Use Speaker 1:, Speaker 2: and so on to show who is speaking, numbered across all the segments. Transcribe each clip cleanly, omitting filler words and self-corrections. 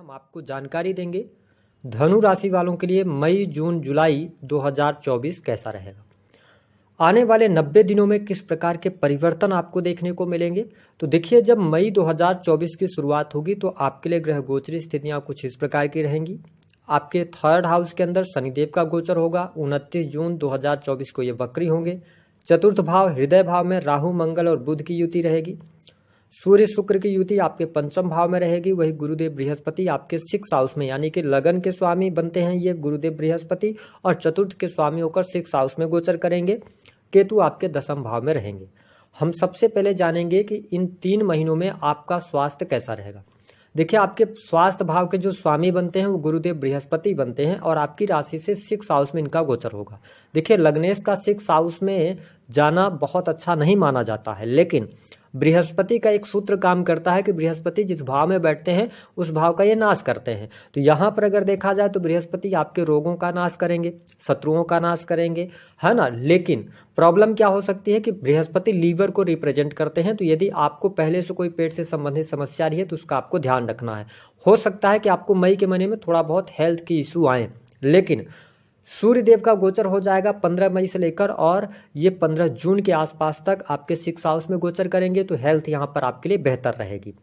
Speaker 1: हम आपको जानकारी देंगे धनु राशि वालों के लिए मई जून जुलाई 2024 कैसा रहेगा। आने वाले 90 दिनों में किस प्रकार के परिवर्तन आपको देखने को मिलेंगे। तो देखिए, जब मई 2024 की शुरुआत होगी तो आपके लिए ग्रह गोचरी स्थितियां कुछ इस प्रकार की रहेंगी। आपके थर्ड हाउस के अंदर शनिदेव का गोचर होगा। 29 जून 2024 को ये वक्री होंगे। चतुर्थ भाव हृदय भाव में राहु मंगल और बुध की युति रहेगी। सूर्य शुक्र की युति आपके पंचम भाव में रहेगी। वही गुरुदेव बृहस्पति आपके 6 हाउस में, यानी कि लगन के स्वामी बनते हैं ये गुरुदेव बृहस्पति, और चतुर्थ के स्वामी होकर 6 हाउस में गोचर करेंगे। केतु आपके 10वें भाव में रहेंगे। हम सबसे पहले जानेंगे कि इन 3 महीनों में आपका स्वास्थ्य कैसा रहेगा। देखिए, आपके स्वास्थ्य भाव के जो स्वामी बनते हैं वो गुरुदेव बृहस्पति बनते हैं और आपकी राशि से 6 हाउस में इनका गोचर होगा। देखिए, लग्नेश का 6 हाउस में जाना बहुत अच्छा नहीं माना जाता है, लेकिन बृहस्पति का एक सूत्र काम करता है कि बृहस्पति जिस भाव में बैठते हैं उस भाव का ये नाश करते हैं। तो यहाँ पर अगर देखा जाए तो बृहस्पति आपके रोगों का नाश करेंगे, शत्रुओं का नाश करेंगे, है ना। लेकिन प्रॉब्लम क्या हो सकती है कि बृहस्पति लीवर को रिप्रेजेंट करते हैं। तो यदि आपको पहले से कोई पेट से संबंधित समस्या रही है तो उसका आपको ध्यान रखना है। हो सकता है कि आपको मई के महीने में थोड़ा बहुत हेल्थ की इशू आए, लेकिन सूर्य देव का गोचर हो जाएगा 15 मई से लेकर, और ये 15 जून के आसपास तक आपके 6 हाउस में गोचर करेंगे। तो हेल्थ यहाँ पर आपके लिए बेहतर रहेगी।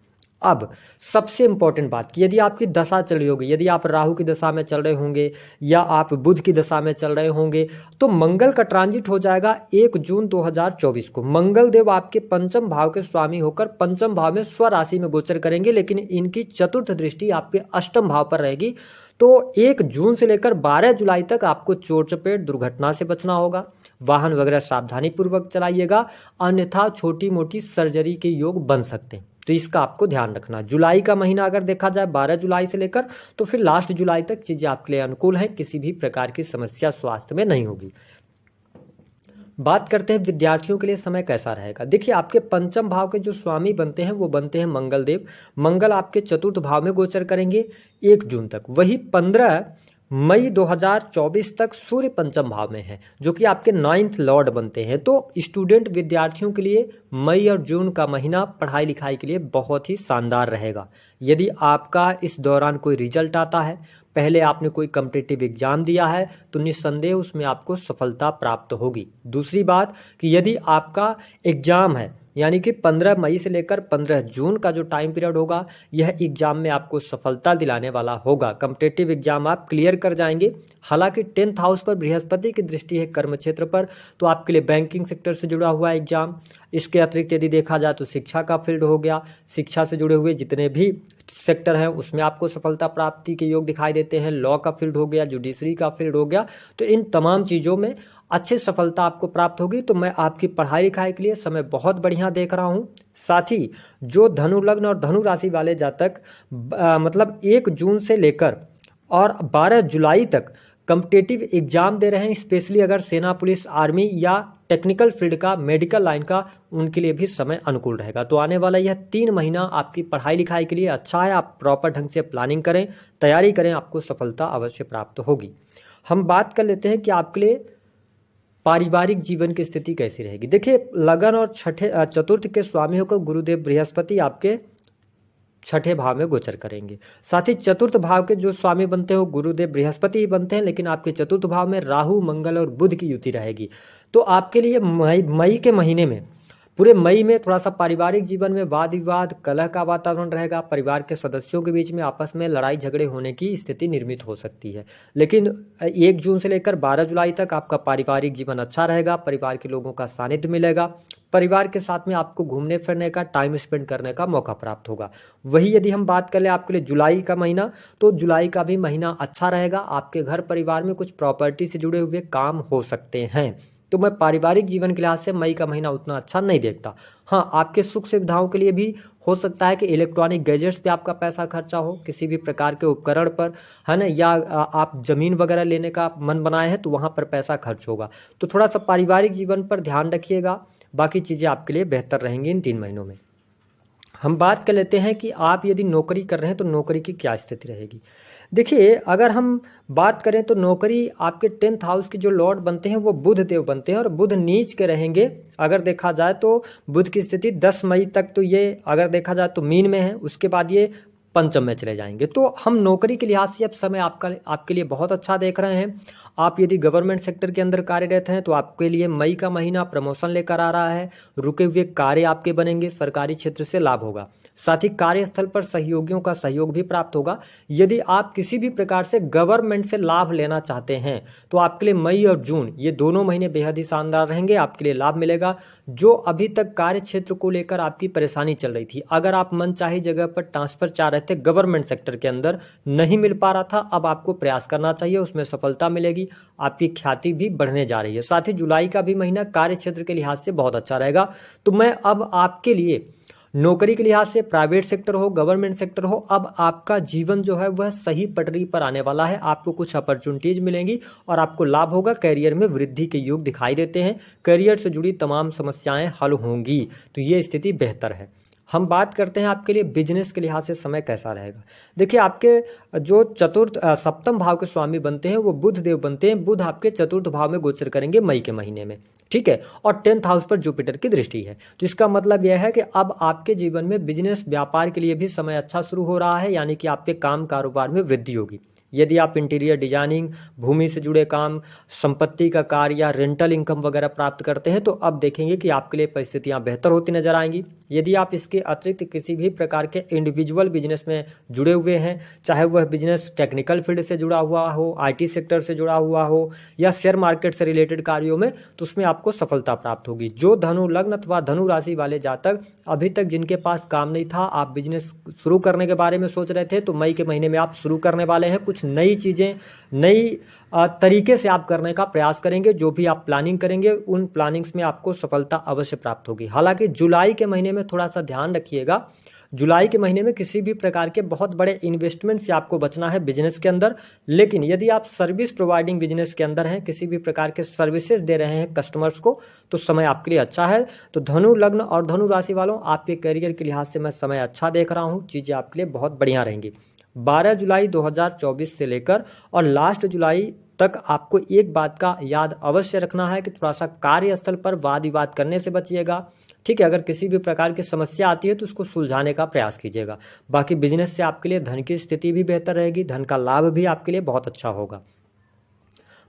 Speaker 1: अब सबसे इंपॉर्टेंट बात कि यदि आपकी दशा चल रही होगी, यदि आप राहु की दशा में चल रहे होंगे या आप बुध की दशा में चल रहे होंगे, तो मंगल का ट्रांजिट हो जाएगा 1 जून 2024 को। मंगल देव आपके पंचम भाव के स्वामी होकर पंचम भाव में स्वराशि में गोचर करेंगे, लेकिन इनकी चतुर्थ दृष्टि आपके अष्टम भाव पर रहेगी। तो 1 जून से लेकर 12 जुलाई तक आपको चोट चपेट दुर्घटना से बचना होगा। वाहन वगैरह सावधानी पूर्वक चलाइएगा, अन्यथा छोटी मोटी सर्जरी के योग बन सकते हैं। तो इसका आपको ध्यान रखना। जुलाई का महीना अगर देखा जाए 12 जुलाई से लेकर तो फिर लास्ट जुलाई तक चीजें आपके लिए अनुकूल हैं, किसी भी प्रकार की समस्या स्वास्थ्य में नहीं होगी। बात करते हैं विद्यार्थियों के लिए समय कैसा रहेगा। देखिए, आपके पंचम भाव के जो स्वामी बनते हैं वो बनते हैं मंगल देव। मंगल आपके चतुर्थ भाव में गोचर करेंगे 1 जून तक। वही 15 मई 2024 तक सूर्य पंचम भाव में है, जो कि आपके 9th लॉर्ड बनते हैं। तो स्टूडेंट विद्यार्थियों के लिए मई और जून का महीना पढ़ाई लिखाई के लिए बहुत ही शानदार रहेगा। यदि आपका इस दौरान कोई रिजल्ट आता है, पहले आपने कोई कॉम्पिटिटिव एग्जाम दिया है, तो निस्संदेह उसमें आपको सफलता प्राप्त होगी। दूसरी बात कि यदि आपका एग्जाम है, यानी कि 15 मई से लेकर 15 जून का जो टाइम पीरियड होगा, यह एग्जाम में आपको सफलता दिलाने वाला होगा। कॉम्पिटिटिव एग्जाम आप क्लियर कर जाएंगे। हालांकि 10th हाउस पर बृहस्पति की दृष्टि है कर्म क्षेत्र पर, तो आपके लिए बैंकिंग सेक्टर से जुड़ा हुआ एग्जाम। इसके अतिरिक्त यदि देखा जाए तो शिक्षा का फील्ड हो गया, शिक्षा से जुड़े हुए जितने भी सेक्टर हैं उसमें आपको सफलता प्राप्ति के योग दिखाई देते हैं। लॉ का फील्ड हो गया, जुडिशरी का फील्ड हो गया, तो इन तमाम चीज़ों में अच्छी सफलता आपको प्राप्त होगी। तो मैं आपकी पढ़ाई लिखाई के लिए समय बहुत बढ़िया देख रहा हूँ। साथ ही जो धनु लग्न और धनु राशि वाले जातक मतलब 1 जून से लेकर और 12 जुलाई तक कॉम्पिटिटिव एग्जाम दे रहे हैं, स्पेशली अगर सेना पुलिस आर्मी या टेक्निकल फील्ड का, मेडिकल लाइन का, उनके लिए भी समय अनुकूल रहेगा। तो आने वाला यह 3 महीना आपकी पढ़ाई लिखाई के लिए अच्छा है। आप प्रॉपर ढंग से प्लानिंग करें, तैयारी करें, आपको सफलता अवश्य प्राप्त होगी। हम बात कर लेते हैं कि आपके लिए पारिवारिक जीवन की स्थिति कैसी रहेगी। देखिए, लगन और चतुर्थ के स्वामी होकर गुरुदेव बृहस्पति आपके 6ठे भाव में गोचर करेंगे। साथ ही चतुर्थ भाव के जो स्वामी बनते हैं वो गुरुदेव बृहस्पति ही बनते हैं, लेकिन आपके चतुर्थ भाव में राहु मंगल और बुध की युति रहेगी। तो आपके लिए मई के महीने में, पूरे मई में थोड़ा सा पारिवारिक जीवन में वाद विवाद, कलह का वातावरण रहेगा। परिवार के सदस्यों के बीच में आपस में लड़ाई झगड़े होने की स्थिति निर्मित हो सकती है। लेकिन 1 जून से लेकर 12 जुलाई तक आपका पारिवारिक जीवन अच्छा रहेगा। परिवार के लोगों का सानिध्य मिलेगा। परिवार के साथ में आपको घूमने फिरने का, टाइम स्पेंड करने का मौका प्राप्त होगा। वही यदि हम बात कर ले आपके लिए जुलाई का महीना, तो जुलाई का भी महीना अच्छा रहेगा। आपके घर परिवार में कुछ प्रॉपर्टी से जुड़े हुए काम हो सकते हैं। तो मैं पारिवारिक जीवन के लिहाज से मई का महीना उतना अच्छा नहीं देखता। हाँ, आपके सुख सुविधाओं के लिए भी हो सकता है कि इलेक्ट्रॉनिक गैजेट्स पे आपका पैसा खर्चा हो, किसी भी प्रकार के उपकरण पर, है ना, या आप जमीन वगैरह लेने का मन बनाए हैं तो वहाँ पर पैसा खर्च होगा। तो थोड़ा सा पारिवारिक जीवन पर ध्यान रखिएगा। बाकी चीज़ें आपके लिए बेहतर रहेंगी इन 3 महीनों में। हम बात कर लेते हैं कि आप यदि नौकरी कर रहे हैं तो नौकरी की क्या स्थिति रहेगी। देखिए, अगर हम बात करें तो नौकरी, आपके 10th हाउस के जो लॉर्ड बनते हैं वो बुध देव बनते हैं और बुध नीच के रहेंगे। अगर देखा जाए तो बुध की स्थिति 10 मई तक तो ये अगर देखा जाए तो मीन में है, उसके बाद ये पंचम में चले जाएंगे। तो हम नौकरी के लिहाज से अब समय आपके लिए बहुत अच्छा देख रहे हैं। आप यदि गवर्नमेंट सेक्टर के अंदर कार्यरत हैं तो आपके लिए मई का महीना प्रमोशन लेकर आ रहा है, रुके हुए कार्य आपके बनेंगे, सरकारी क्षेत्र से लाभ होगा, साथ ही कार्यस्थल पर सहयोगियों का सहयोग भी प्राप्त होगा। यदि आप किसी भी प्रकार से गवर्नमेंट से लाभ लेना चाहते हैं तो आपके लिए मई और जून ये दोनों महीने बेहद ही शानदार रहेंगे, आपके लिए लाभ मिलेगा। जो अभी तक कार्य क्षेत्र को लेकर आपकी परेशानी चल रही थी, अगर आप मनचाही जगह पर ट्रांसफर चाह रहे थे, गवर्नमेंट सेक्टर के अंदर नहीं मिल पा रहा था, अब आपको प्रयास करना चाहिए, उसमें सफलता मिलेगी, आपकी ख्याति भी बढ़ने जा रही है। साथ ही जुलाई का भी महीना कार्य क्षेत्र के लिहाज से बहुत अच्छा रहेगा। तो मैं अब आपके लिए नौकरी के लिहाज से, प्राइवेट सेक्टर हो, गवर्नमेंट सेक्टर हो, अब आपका जीवन जो है वह सही पटरी पर आने वाला है। आपको कुछ अपॉर्चुनिटीज मिलेंगी और आपको लाभ होगा। करियर में वृद्धि के योग दिखाई देते हैं, करियर से जुड़ी तमाम समस्याएं हल होंगी, तो ये स्थिति बेहतर है। हम बात करते हैं आपके लिए बिजनेस के लिहाज से समय कैसा रहेगा। देखिए, आपके जो सप्तम भाव के स्वामी बनते हैं वो बुध देव बनते हैं। बुध आपके चतुर्थ भाव में गोचर करेंगे मई के महीने में, ठीक है, और 10th हाउस पर जुपिटर की दृष्टि है। तो इसका मतलब यह है कि अब आपके जीवन में बिजनेस व्यापार के लिए भी समय अच्छा शुरू हो रहा है, यानी कि आपके काम कारोबार में वृद्धि होगी। यदि आप इंटीरियर डिजाइनिंग, भूमि से जुड़े काम, संपत्ति का कार्य या रेंटल इनकम वगैरह प्राप्त करते हैं तो अब देखेंगे कि आपके लिए परिस्थितियां बेहतर होती नजर आएंगी। यदि आप इसके अतिरिक्त किसी भी प्रकार के इंडिविजुअल बिजनेस में जुड़े हुए हैं, चाहे वह बिजनेस टेक्निकल फील्ड से जुड़ा हुआ हो, IT सेक्टर से जुड़ा हुआ हो या शेयर मार्केट से रिलेटेड कार्यों में, तो उसमें आपको सफलता प्राप्त होगी। जो धनु लग्न अथवा धनु राशि वाले जातक अभी तक जिनके पास काम नहीं था, आप बिजनेस शुरू करने के बारे में सोच रहे थे, तो मई के महीने में आप शुरू करने वाले हैं। कुछ नई चीज़ें, नई तरीके से आप करने का प्रयास करेंगे। जो भी आप प्लानिंग करेंगे उन प्लानिंग्स में आपको सफलता अवश्य प्राप्त होगी। हालांकि जुलाई के महीने में थोड़ा सा ध्यान रखिएगा, जुलाई के महीने में किसी भी प्रकार के बहुत बड़े इन्वेस्टमेंट से आपको बचना है बिजनेस के अंदर। लेकिन यदि आप सर्विस प्रोवाइडिंग बिजनेस के अंदर हैं, किसी भी प्रकार के सर्विसेज दे रहे हैं कस्टमर्स को, तो समय आपके लिए अच्छा है। तो धनु लग्न और धनु राशि वालों, आपके करियर के लिहाज से मैं समय अच्छा देख रहा हूँ, चीज़ें आपके लिए बहुत बढ़िया रहेंगी। 12 जुलाई 2024 से लेकर और लास्ट जुलाई तक आपको एक बात का याद अवश्य रखना है कि थोड़ा सा कार्यस्थल पर वाद विवाद करने से बचिएगा, ठीक है। अगर किसी भी प्रकार की समस्या आती है तो उसको सुलझाने का प्रयास कीजिएगा। बाकी बिजनेस से आपके लिए धन की स्थिति भी बेहतर रहेगी, धन का लाभ भी आपके लिए बहुत अच्छा होगा।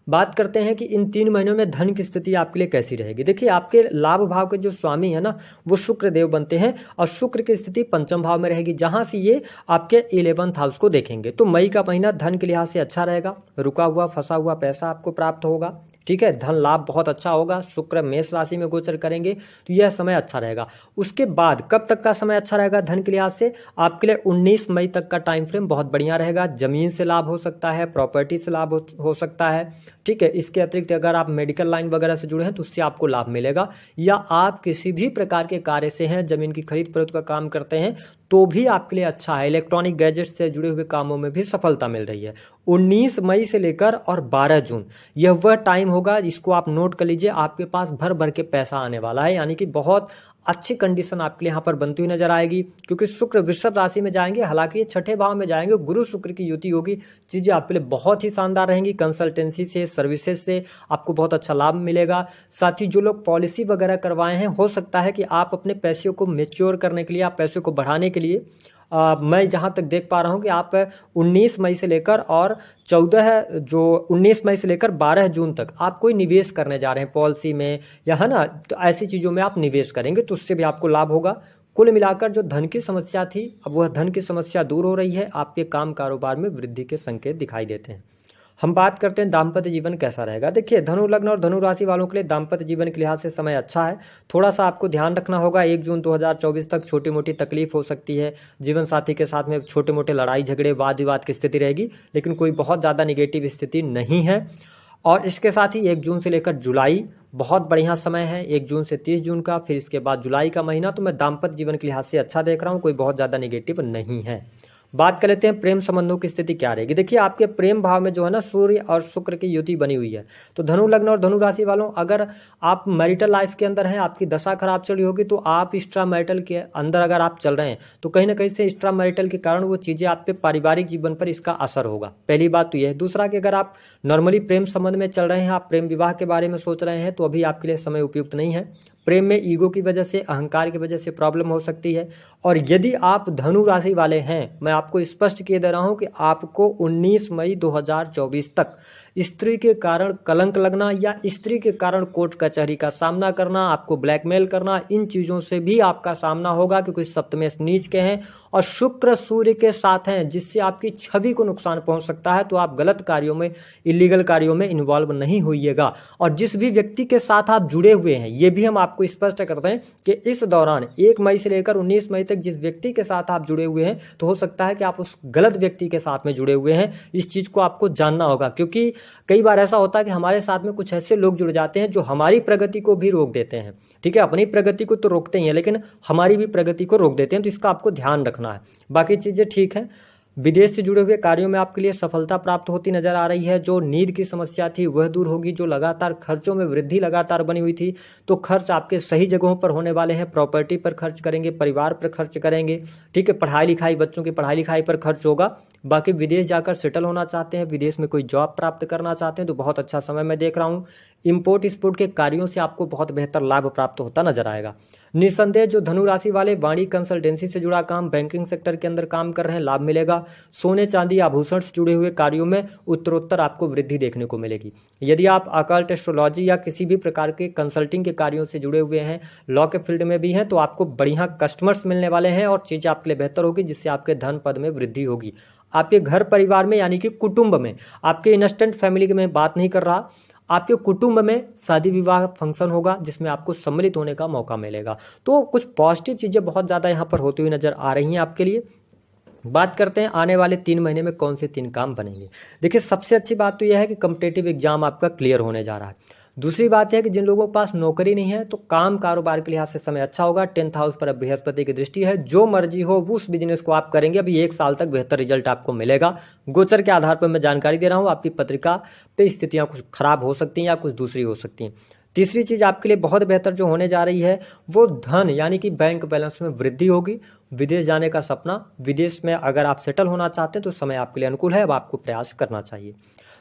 Speaker 1: बात करते हैं कि इन 3 महीनों में धन की स्थिति आपके लिए कैसी रहेगी। देखिए, आपके लाभ भाव के जो स्वामी है ना, वो शुक्र देव बनते हैं और शुक्र की स्थिति पंचम भाव में रहेगी, जहां से ये आपके 11th हाउस को देखेंगे। तो मई का महीना धन के लिहाज से अच्छा रहेगा। रुका हुआ फंसा हुआ पैसा आपको प्राप्त होगा, ठीक है, धन लाभ बहुत अच्छा होगा। शुक्र मेष राशि में गोचर करेंगे तो यह समय अच्छा रहेगा। उसके बाद कब तक का समय अच्छा रहेगा धन के लिहाज से? आपके लिए 19 मई तक का टाइम फ्रेम बहुत बढ़िया रहेगा। जमीन से लाभ हो सकता है, प्रॉपर्टी से लाभ हो सकता है, ठीक है। इसके अतिरिक्त अगर आप मेडिकल लाइन वगैरह से जुड़े हैं तो उससे आपको लाभ मिलेगा, या आप किसी भी प्रकार के कार्य से हैं, जमीन की खरीद फरोख्त का काम करते हैं तो भी आपके लिए अच्छा है। इलेक्ट्रॉनिक गैजेट से जुड़े हुए कामों में भी सफलता मिल रही है। 19 मई से लेकर और 12 जून यह वह टाइम होगा, इसको आप नोट कर लीजिए, आपके पास भर भर के पैसा आने वाला है, यानी कि बहुत अच्छी कंडीशन आपके लिए यहाँ पर बनती हुई नजर आएगी। क्योंकि शुक्र वृषभ राशि में जाएंगे, हालांकि ये 6ठे भाव में जाएंगे, गुरु शुक्र की युति होगी, चीज़ें आपके लिए बहुत ही शानदार रहेंगी। कंसल्टेंसी से, सर्विसेज से आपको बहुत अच्छा लाभ मिलेगा। साथ ही जो लोग पॉलिसी वगैरह करवाए हैं, हो सकता है कि आप अपने पैसे को मेच्योर करने के लिए, आप पैसे को बढ़ाने के लिए, मैं जहाँ तक देख पा रहा हूँ कि आप 19 मई से लेकर और 19 मई से लेकर 12 जून तक आप कोई निवेश करने जा रहे हैं पॉलिसी में, या है ना, तो ऐसी चीज़ों में आप निवेश करेंगे तो उससे भी आपको लाभ होगा। कुल मिलाकर जो धन की समस्या थी, अब वह धन की समस्या दूर हो रही है, आपके काम कारोबार में वृद्धि के संकेत दिखाई देते हैं। हम बात करते हैं दाम्पत्य जीवन कैसा रहेगा। देखिए, धनु लग्न और धनु राशि वालों के लिए दाम्पत्य जीवन के लिहाज से समय अच्छा है। थोड़ा सा आपको ध्यान रखना होगा, 1 जून 2024 तक छोटी मोटी तकलीफ हो सकती है, जीवन साथी के साथ में छोटे मोटे लड़ाई झगड़े वाद विवाद की स्थिति रहेगी, लेकिन कोई बहुत ज़्यादा निगेटिव स्थिति नहीं है। और इसके साथ ही 1 जून से लेकर जुलाई बहुत बढ़िया समय है, 1 जून से 30 जून का, फिर इसके बाद जुलाई का महीना, तो मैं दाम्पत्य जीवन के लिहाज से अच्छा देख रहा हूँ, कोई बहुत ज़्यादा निगेटिव नहीं है। बात कर लेते हैं प्रेम संबंधों की स्थिति क्या रहेगी। देखिए, आपके प्रेम भाव में जो है ना, सूर्य और शुक्र की युति बनी हुई है। तो धनु लग्न और धनु राशि वालों, अगर आप मैरिटल लाइफ के अंदर हैं, आपकी दशा खराब चल रही होगी, तो आप एक्स्ट्रा मैरिटल के अंदर अगर आप चल रहे हैं तो कहीं ना कहीं से एक्स्ट्रा मैरिटल के कारण वो चीज़ें आप पे पारिवारिक जीवन पर इसका असर होगा। पहली बात तो यह है। दूसरा कि अगर आप नॉर्मली प्रेम संबंध में चल रहे हैं, आप प्रेम विवाह के बारे में सोच रहे हैं, तो अभी आपके लिए समय उपयुक्त नहीं है। प्रेम में ईगो की वजह से, अहंकार की वजह से प्रॉब्लम हो सकती है। और यदि आप धनु राशि वाले हैं, मैं आपको स्पष्ट किए दे रहा हूं कि आपको 19 मई 2024 तक स्त्री के कारण कलंक लगना या स्त्री के कारण कोर्ट कचहरी का सामना करना, आपको ब्लैकमेल करना, इन चीज़ों से भी आपका सामना होगा, क्योंकि सप्तमेश नीच के हैं और शुक्र सूर्य के साथ हैं, जिससे आपकी छवि को नुकसान पहुंच सकता है। तो आप गलत कार्यों में, इलीगल कार्यों में इन्वॉल्व नहीं होइएगा। और जिस भी व्यक्ति के साथ आप जुड़े हुए हैं, ये भी हम आपको स्पष्ट करते हैं कि इस दौरान 1 मई से लेकर 19 मई तक जिस व्यक्ति के साथ आप जुड़े हुए हैं, तो हो सकता है कि आप उस गलत व्यक्ति के साथ में जुड़े हुए हैं। इस चीज़ को आपको जानना होगा, क्योंकि कई बार ऐसा होता है कि हमारे साथ में कुछ ऐसे लोग जुड़ जाते हैं जो हमारी प्रगति को भी रोक देते हैं। ठीक है, अपनी प्रगति को तो रोकते ही हैं, लेकिन हमारी भी प्रगति को रोक देते हैं। तो इसका आपको ध्यान रखना है। बाकी चीज़ें ठीक हैं। विदेश से जुड़े हुए कार्यों में आपके लिए सफलता प्राप्त होती नजर आ रही है। जो नींद की समस्या थी वह दूर होगी। जो लगातार खर्चों में वृद्धि लगातार बनी हुई थी, तो खर्च आपके सही जगहों पर होने वाले हैं। प्रॉपर्टी पर खर्च करेंगे, परिवार पर खर्च करेंगे। ठीक है, पढ़ाई लिखाई, बच्चों की पढ़ाई लिखाई पर खर्च होगा। बाकी विदेश जाकर सेटल होना चाहते हैं, विदेश में कोई जॉब प्राप्त करना चाहते हैं, तो बहुत अच्छा समय मैं देख रहा हूँ। इम्पोर्ट एक्सपोर्ट के कार्यों से आपको बहुत बेहतर लाभ प्राप्त होता नजर आएगा। निस्संदेह जो धनु राशि वाले वाणी कंसल्टेंसी से जुड़ा काम, बैंकिंग सेक्टर के अंदर काम कर रहे हैं, लाभ मिलेगा। सोने चांदी आभूषण से जुड़े हुए कार्यों में उत्तरोत्तर आपको वृद्धि देखने को मिलेगी। यदि आप अकल्ट, एस्ट्रोलॉजी या किसी भी प्रकार के कंसल्टिंग के कार्यों से जुड़े हुए हैं, लॉ के फील्ड में भी हैं, तो आपको बढ़िया कस्टमर्स मिलने वाले हैं और चीज़ें आपके लिए बेहतर होगी, जिससे आपके धन पद में वृद्धि होगी। आपके घर परिवार में, यानी कि कुटुंब में, आपके इंस्टेंट फैमिली की मैं बात नहीं कर रहा, आपके कुटुंब में शादी विवाह फंक्शन होगा, जिसमें आपको सम्मिलित होने का मौका मिलेगा। तो कुछ पॉजिटिव चीज़ें बहुत ज़्यादा यहाँ पर होती हुई नजर आ रही हैं आपके लिए। बात करते हैं आने वाले 3 महीने में कौन से 3 काम बनेंगे। देखिए, सबसे अच्छी बात तो यह है कि कॉम्पिटिटिव एग्जाम आपका क्लियर होने जा रहा है। दूसरी बात यह है कि जिन लोगों के पास नौकरी नहीं है, तो काम कारोबार के लिहाज से समय अच्छा होगा। 10th हाउस पर अब बृहस्पति की दृष्टि है। जो मर्जी हो उस बिजनेस को आप करेंगे, अभी 1 साल तक बेहतर रिजल्ट आपको मिलेगा। गोचर के आधार पर मैं जानकारी दे रहा हूँ। आपकी पत्रिका पे स्थितियाँ कुछ खराब हो सकती हैं या कुछ दूसरी हो सकती हैं। तीसरी चीज़ आपके लिए बहुत बेहतर जो होने जा रही है, वो धन, यानी कि बैंक बैलेंस में वृद्धि होगी। विदेश जाने का सपना, विदेश में अगर आप सेटल होना चाहते हैं तो समय आपके लिए अनुकूल है। अब आपको प्रयास करना चाहिए।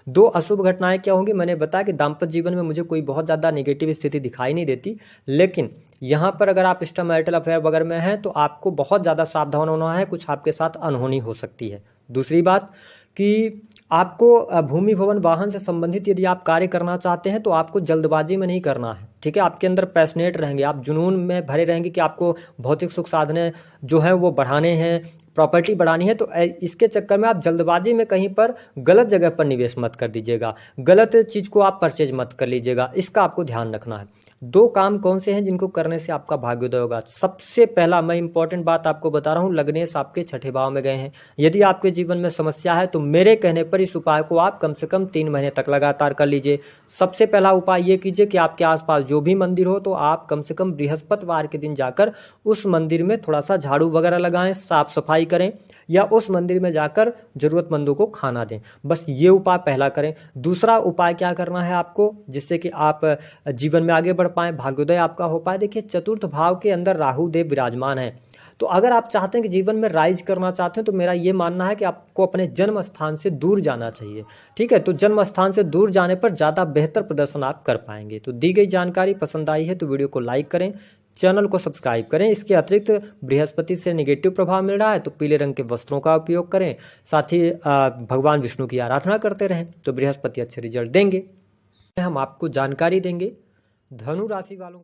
Speaker 1: 2 अशुभ घटनाएं क्या होंगी, मैंने बताया कि दाम्पत्य जीवन में मुझे कोई बहुत ज़्यादा नेगेटिव स्थिति दिखाई नहीं देती, लेकिन यहाँ पर अगर आप एक्स्ट्रा मैरिटल अफेयर वगैरह में हैं, तो आपको बहुत ज़्यादा सावधान होना है। कुछ आपके साथ अनहोनी हो सकती है। दूसरी बात कि आपको भूमि भवन वाहन से संबंधित यदि आप कार्य करना चाहते हैं, तो आपको जल्दबाजी में नहीं करना है। ठीक है, आपके अंदर पैशनेट रहेंगे, आप जुनून में भरे रहेंगे कि आपको भौतिक सुख साधने जो हैं वो बढ़ाने हैं, प्रॉपर्टी बढ़ानी है। तो इसके चक्कर में आप जल्दबाजी में कहीं पर गलत जगह पर निवेश मत कर दीजिएगा, गलत चीज़ को आप परचेज मत कर लीजिएगा। इसका आपको ध्यान रखना है। 2 काम कौन से हैं जिनको करने से आपका भाग्योदय होगा। सबसे पहला मैं इंपॉर्टेंट बात आपको बता रहा हूँ, लग्नेश आपके 6ठे भाव में गए हैं। यदि आपके जीवन में समस्या है, तो मेरे कहने पर इस उपाय को आप कम से कम 3 महीने तक लगातार कर लीजिए। सबसे पहला उपाय ये कीजिए कि आपके आसपास जो भी मंदिर हो, तो आप कम से कम बृहस्पतिवार के दिन जाकर उस मंदिर में थोड़ा सा झाड़ू वगैरह लगाएं, साफ सफाई करें, या उस मंदिर में जाकर जरूरतमंदों को खाना दें। बस ये उपाय पहला करें। दूसरा उपाय क्या करना है आपको, जिससे कि आप जीवन में आगे बढ़ पाएं, भाग्योदय आपका हो पाए। देखिए, 4th भाव के अंदर राहु देव विराजमान है। तो अगर आप चाहते हैं कि जीवन में राइज करना चाहते हैं, तो मेरा ये मानना है कि आपको अपने जन्म स्थान से दूर जाना चाहिए। ठीक है, तो जन्म स्थान से दूर जाने पर ज़्यादा बेहतर प्रदर्शन आप कर पाएंगे। तो दी गई जानकारी पसंद आई है तो वीडियो को लाइक करें, चैनल को सब्सक्राइब करें। इसके अतिरिक्त बृहस्पति से नेगेटिव प्रभाव मिल रहा है, तो पीले रंग के वस्त्रों का उपयोग करें। साथ ही भगवान विष्णु की आराधना करते रहें, तो बृहस्पति अच्छे रिजल्ट देंगे। हम आपको जानकारी देंगे धनु राशि वालों